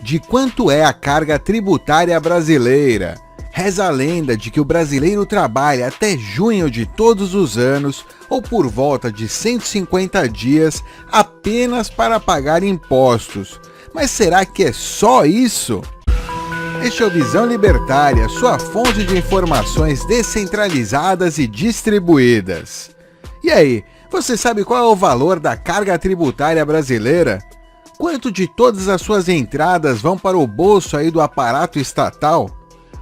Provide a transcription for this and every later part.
de quanto é a carga tributária brasileira. Reza a lenda de que o brasileiro trabalha até junho de todos os anos, ou por volta de 150 dias, apenas para pagar impostos. Mas será que é só isso? Este é o Visão Libertária, sua fonte de informações descentralizadas e distribuídas. E aí, você sabe qual é o valor da carga tributária brasileira? Quanto de todas as suas entradas vão para o bolso aí do aparato estatal?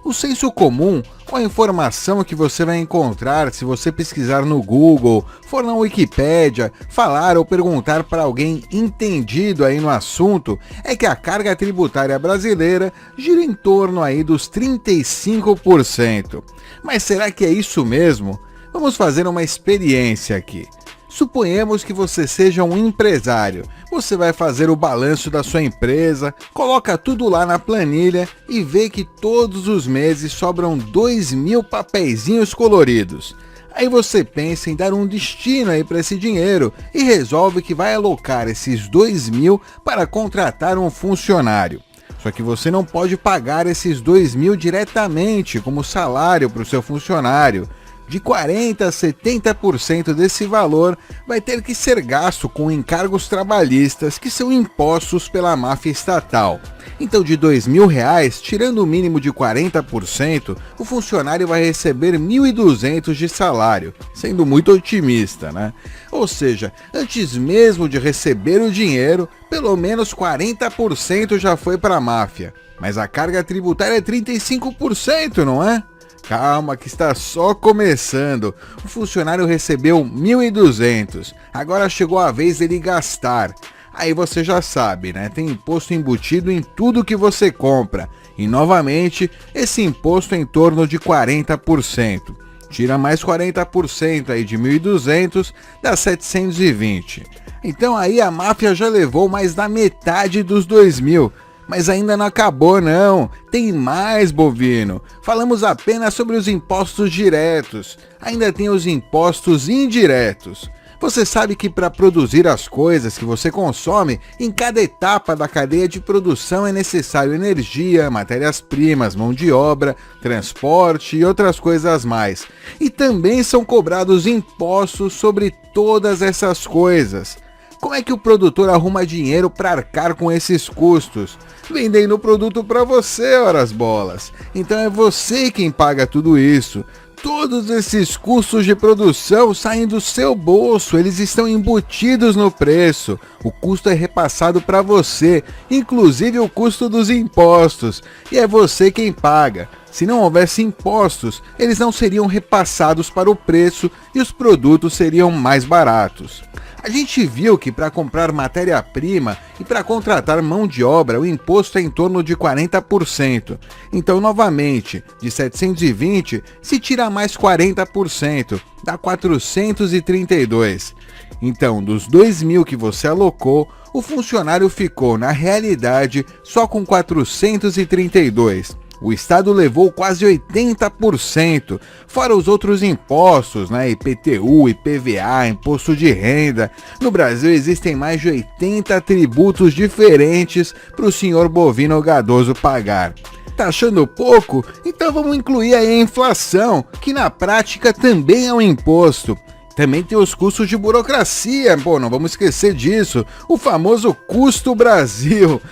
O senso comum, ou a informação que você vai encontrar se você pesquisar no Google, for na Wikipédia, falar ou perguntar para alguém entendido aí no assunto, é que a carga tributária brasileira gira em torno aí dos 35%. Mas será que é isso mesmo? Vamos fazer uma experiência aqui. Suponhamos que você seja um empresário. Você vai fazer o balanço da sua empresa, coloca tudo lá na planilha e vê que todos os meses sobram 2.000 papeizinhos coloridos. Aí você pensa em dar um destino aí para esse dinheiro e resolve que vai alocar esses 2.000 para contratar um funcionário. Só que você não pode pagar esses 2.000 diretamente como salário para o seu funcionário. De 40% a 70% desse valor vai ter que ser gasto com encargos trabalhistas, que são impostos pela máfia estatal. Então, de R$2.000, tirando o mínimo de 40%, o funcionário vai receber 1.200 de salário, sendo muito otimista, né? Ou seja, antes mesmo de receber o dinheiro, pelo menos 40% já foi para a máfia. Mas a carga tributária é 35%, não é? Calma que está só começando. O funcionário recebeu 1.200. Agora chegou a vez dele gastar. Aí você já sabe, né? Tem imposto embutido em tudo que você compra. E novamente, esse imposto é em torno de 40%. Tira mais 40% aí de 1.200, dá 720. Então aí a máfia já levou mais da metade dos 2.000. Mas ainda não acabou não, tem mais, bovino. Falamos apenas sobre os impostos diretos, ainda tem os impostos indiretos. Você sabe que para produzir as coisas que você consome, em cada etapa da cadeia de produção é necessário energia, matérias-primas, mão de obra, transporte e outras coisas mais. E também são cobrados impostos sobre todas essas coisas. Como é que o produtor arruma dinheiro para arcar com esses custos? Vendendo o produto para você, horas bolas. Então é você quem paga tudo isso. Todos esses custos de produção saem do seu bolso, eles estão embutidos no preço. O custo é repassado para você, inclusive o custo dos impostos. E é você quem paga. Se não houvesse impostos, eles não seriam repassados para o preço e os produtos seriam mais baratos. A gente viu que para comprar matéria-prima e para contratar mão de obra o imposto é em torno de 40%. Então, novamente, de 720 se tira mais 40%, dá 432. Então, dos 2.000 que você alocou, o funcionário ficou, na realidade, só com 432. O Estado levou quase 80%, fora os outros impostos, né? IPTU, IPVA, imposto de renda. No Brasil existem mais de 80 tributos diferentes para o senhor bovino gadoso pagar. Tá achando pouco? Então vamos incluir aí a inflação, que na prática também é um imposto. Também tem os custos de burocracia, não vamos esquecer disso, o famoso custo Brasil.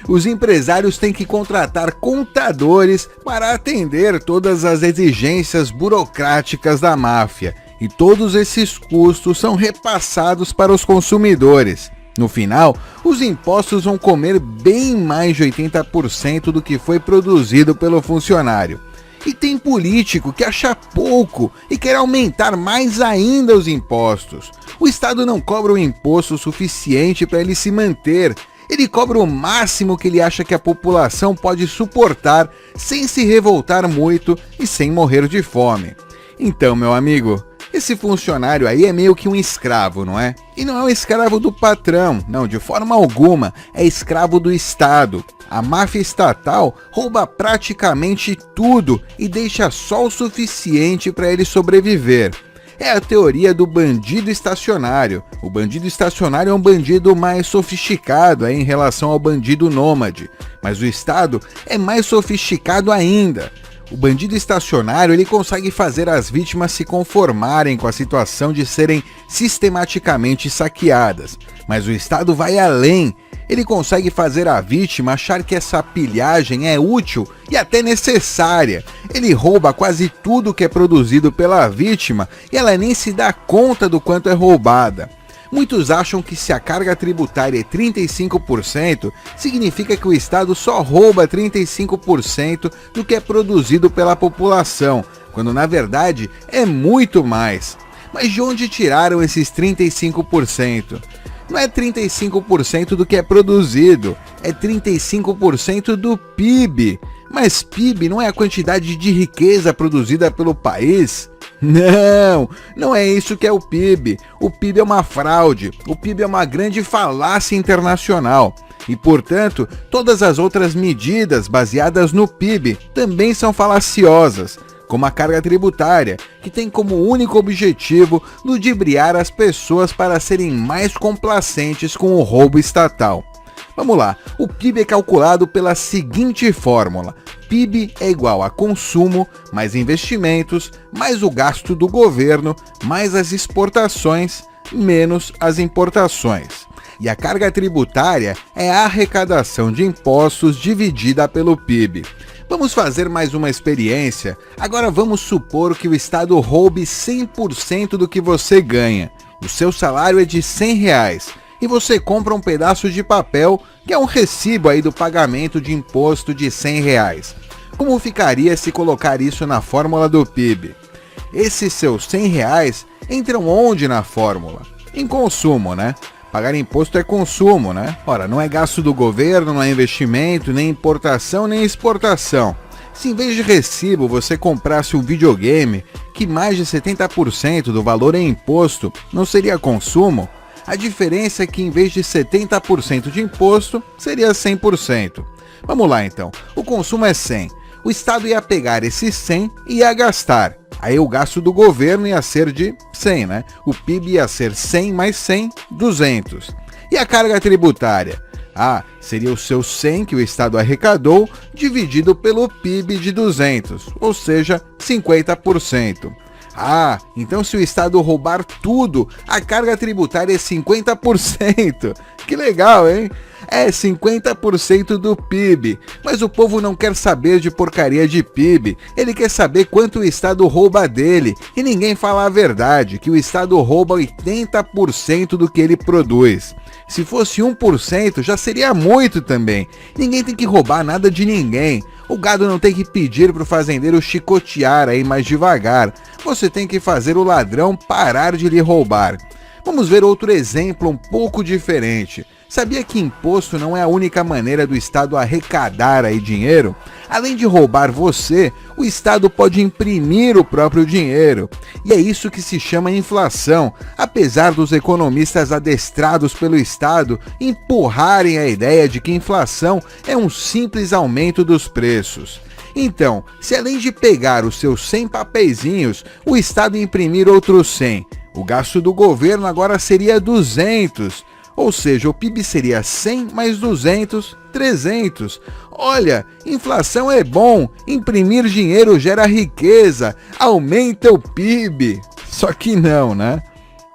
Os empresários têm que contratar contadores para atender todas as exigências burocráticas da máfia. E todos esses custos são repassados para os consumidores. No final, os impostos vão comer bem mais de 80% do que foi produzido pelo funcionário. E tem político que acha pouco e quer aumentar mais ainda os impostos. O Estado não cobra um imposto suficiente para ele se manter. Ele cobra o máximo que ele acha que a população pode suportar sem se revoltar muito e sem morrer de fome. Então, meu amigo, esse funcionário aí é meio que um escravo, não é? E não é um escravo do patrão, não, de forma alguma, é escravo do Estado. A máfia estatal rouba praticamente tudo e deixa só o suficiente para ele sobreviver. é a teoria do bandido estacionário. O bandido estacionário é um bandido mais sofisticado em relação ao bandido nômade, mas o Estado é mais sofisticado ainda. O bandido estacionário ele consegue fazer as vítimas se conformarem com a situação de serem sistematicamente saqueadas, mas o Estado vai além. Ele consegue fazer a vítima achar que essa pilhagem é útil e até necessária. Ele rouba quase tudo que é produzido pela vítima e ela nem se dá conta do quanto é roubada. Muitos acham que se a carga tributária é 35%, significa que o Estado só rouba 35% do que é produzido pela população, quando na verdade é muito mais. Mas de onde tiraram esses 35%? Não é 35% do que é produzido, é 35% do PIB. Mas PIB não é a quantidade de riqueza produzida pelo país? Não é isso que é o PIB. O PIB é uma fraude, o PIB é uma grande falácia internacional. E, portanto, todas as outras medidas baseadas no PIB também são falaciosas, como a carga tributária, que tem como único objetivo ludibriar as pessoas para serem mais complacentes com o roubo estatal. Vamos lá, o PIB é calculado pela seguinte fórmula: PIB é igual a consumo, mais investimentos, mais o gasto do governo, mais as exportações, menos as importações. E a carga tributária é a arrecadação de impostos dividida pelo PIB. Vamos fazer mais uma experiência. Agora vamos supor que o Estado roube 100% do que você ganha. O seu salário é de R$100 e você compra um pedaço de papel que é um recibo aí do pagamento de imposto de R$100. Como ficaria se colocar isso na fórmula do PIB? Esses seus R$100 entram onde na fórmula? Em consumo, né? Pagar imposto é consumo, né? Ora, não é gasto do governo, não é investimento, nem importação, nem exportação. Se em vez de recibo você comprasse um videogame, que mais de 70% do valor é imposto, não seria consumo? A diferença é que em vez de 70% de imposto, seria 100%. Vamos lá então, o consumo é 100. O Estado ia pegar esse 100 e ia gastar. Aí o gasto do governo ia ser de 100, né? O PIB ia ser 100 mais 100, 200. E a carga tributária? Seria o seu 100 que o Estado arrecadou, dividido pelo PIB de 200, ou seja, 50%. Então se o Estado roubar tudo, a carga tributária é 50%. Que legal, hein? É 50% do PIB, mas o povo não quer saber de porcaria de PIB, ele quer saber quanto o Estado rouba dele, e ninguém fala a verdade, que o Estado rouba 80% do que ele produz. Se fosse 1% já seria muito também, ninguém tem que roubar nada de ninguém, o gado não tem que pedir para o fazendeiro chicotear aí mais devagar, você tem que fazer o ladrão parar de lhe roubar. Vamos ver outro exemplo um pouco diferente. Sabia que imposto não é a única maneira do Estado arrecadar aí dinheiro? Além de roubar você, o Estado pode imprimir o próprio dinheiro. E é isso que se chama inflação, apesar dos economistas adestrados pelo Estado empurrarem a ideia de que inflação é um simples aumento dos preços. Então, se além de pegar os seus 100 papeizinhos, o Estado imprimir outros 100, o gasto do governo agora seria 200. Ou seja, o PIB seria 100 mais 200, 300. Olha, inflação é bom, imprimir dinheiro gera riqueza, aumenta o PIB. Só que não, né?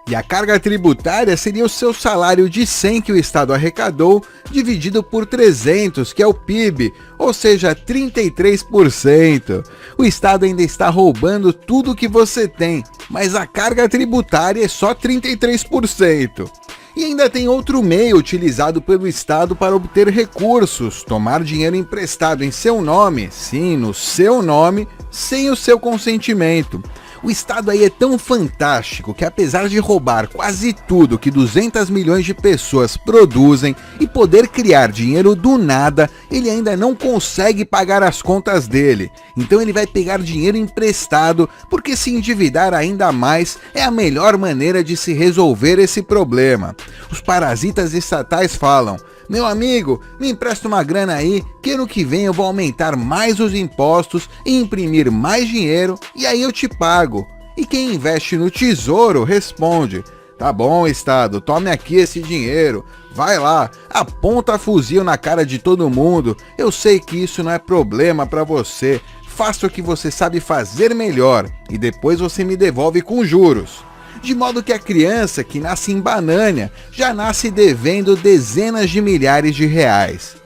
E a carga tributária seria o seu salário de 100 que o Estado arrecadou, dividido por 300, que é o PIB, ou seja, 33%. O Estado ainda está roubando tudo que você tem, mas a carga tributária é só 33%. E ainda tem outro meio utilizado pelo Estado para obter recursos, tomar dinheiro emprestado em seu nome, sim, no seu nome, sem o seu consentimento. O Estado aí é tão fantástico que, apesar de roubar quase tudo que 200 milhões de pessoas produzem e poder criar dinheiro do nada, ele ainda não consegue pagar as contas dele. Então ele vai pegar dinheiro emprestado, porque se endividar ainda mais é a melhor maneira de se resolver esse problema. Os parasitas estatais falam: meu amigo, me empresta uma grana aí, que ano que vem eu vou aumentar mais os impostos e imprimir mais dinheiro, e aí eu te pago. E quem investe no Tesouro responde: tá bom, Estado, tome aqui esse dinheiro, vai lá, aponta fuzil na cara de todo mundo, eu sei que isso não é problema para você, faça o que você sabe fazer melhor e depois você me devolve com juros. De modo que a criança que nasce em Banânia já nasce devendo dezenas de milhares de reais.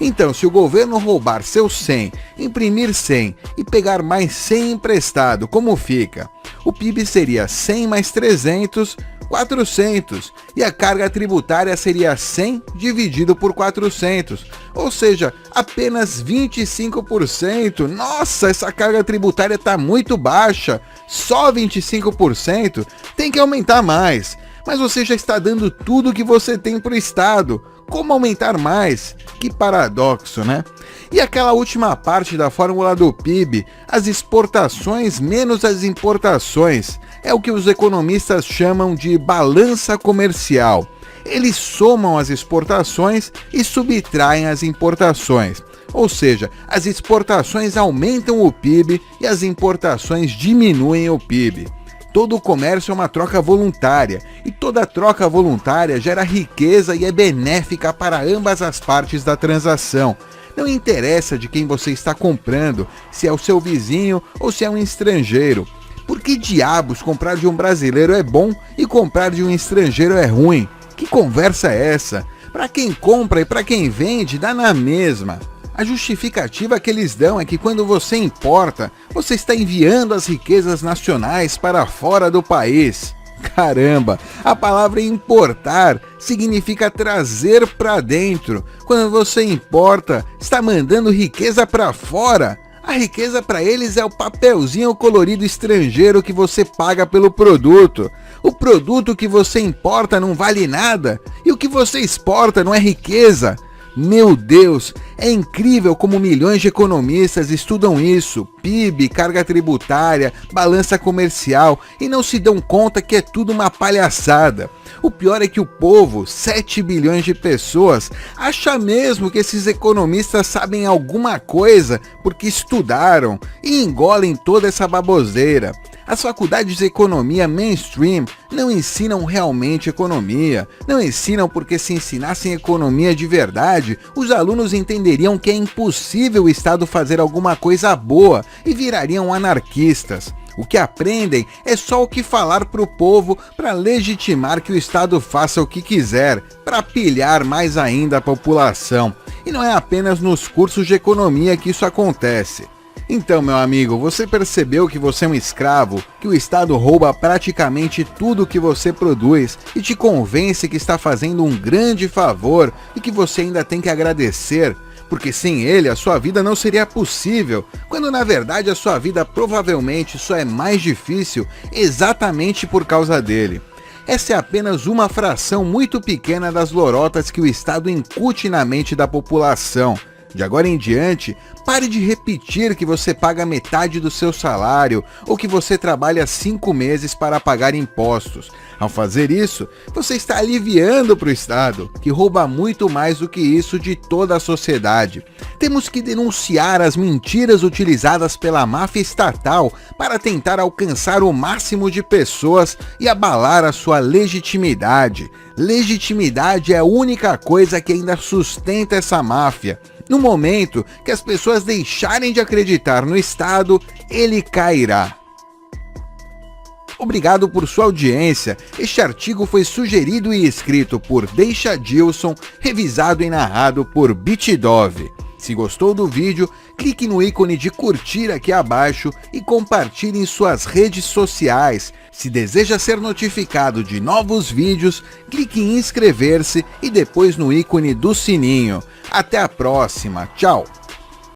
Então, se o governo roubar seus 100, imprimir 100 e pegar mais 100 emprestado, como fica? O PIB seria 100 mais 300, 400, e a carga tributária seria 100 dividido por 400, ou seja, apenas 25%. Nossa, essa carga tributária está muito baixa, só 25%, tem que aumentar mais. Mas você já está dando tudo o que você tem para o Estado. Como aumentar mais? Que paradoxo, né? E aquela última parte da fórmula do PIB, as exportações menos as importações, é o que os economistas chamam de balança comercial. Eles somam as exportações e subtraem as importações. Ou seja, as exportações aumentam o PIB e as importações diminuem o PIB. Todo o comércio é uma troca voluntária, e toda troca voluntária gera riqueza e é benéfica para ambas as partes da transação. Não interessa de quem você está comprando, se é o seu vizinho ou se é um estrangeiro. Por que diabos comprar de um brasileiro é bom e comprar de um estrangeiro é ruim? Que conversa é essa? Para quem compra e para quem vende, dá na mesma. A justificativa que eles dão é que quando você importa, você está enviando as riquezas nacionais para fora do país. Caramba, a palavra importar significa trazer para dentro. Quando você importa, está mandando riqueza para fora. A riqueza para eles é o papelzinho colorido estrangeiro que você paga pelo produto. O produto que você importa não vale nada e o que você exporta não é riqueza. Meu Deus, é incrível como milhões de economistas estudam isso, PIB, carga tributária, balança comercial, e não se dão conta que é tudo uma palhaçada. O pior é que o povo, 7 bilhões de pessoas, acha mesmo que esses economistas sabem alguma coisa porque estudaram e engolem toda essa baboseira. As faculdades de economia mainstream não ensinam realmente economia, não ensinam porque se ensinassem economia de verdade, os alunos entenderiam que é impossível o Estado fazer alguma coisa boa e virariam anarquistas. O que aprendem é só o que falar para o povo para legitimar que o Estado faça o que quiser, para pilhar mais ainda a população. E não é apenas nos cursos de economia que isso acontece. Então, meu amigo, você percebeu que você é um escravo, que o Estado rouba praticamente tudo que você produz e te convence que está fazendo um grande favor e que você ainda tem que agradecer, porque sem ele a sua vida não seria possível, quando na verdade a sua vida provavelmente só é mais difícil exatamente por causa dele. Essa é apenas uma fração muito pequena das lorotas que o Estado incute na mente da população. De agora em diante, pare de repetir que você paga metade do seu salário ou que você trabalha 5 meses para pagar impostos. Ao fazer isso, você está aliviando para o Estado, que rouba muito mais do que isso de toda a sociedade. Temos que denunciar as mentiras utilizadas pela máfia estatal para tentar alcançar o máximo de pessoas e abalar a sua legitimidade. Legitimidade é a única coisa que ainda sustenta essa máfia. No momento que as pessoas deixarem de acreditar no Estado, ele cairá. Obrigado por sua audiência. Este artigo foi sugerido e escrito por Deixa Dilson, revisado e narrado por Bitdove. Se gostou do vídeo, clique no ícone de curtir aqui abaixo e compartilhe em suas redes sociais. Se deseja ser notificado de novos vídeos, clique em inscrever-se e depois no ícone do sininho. Até a próxima, tchau!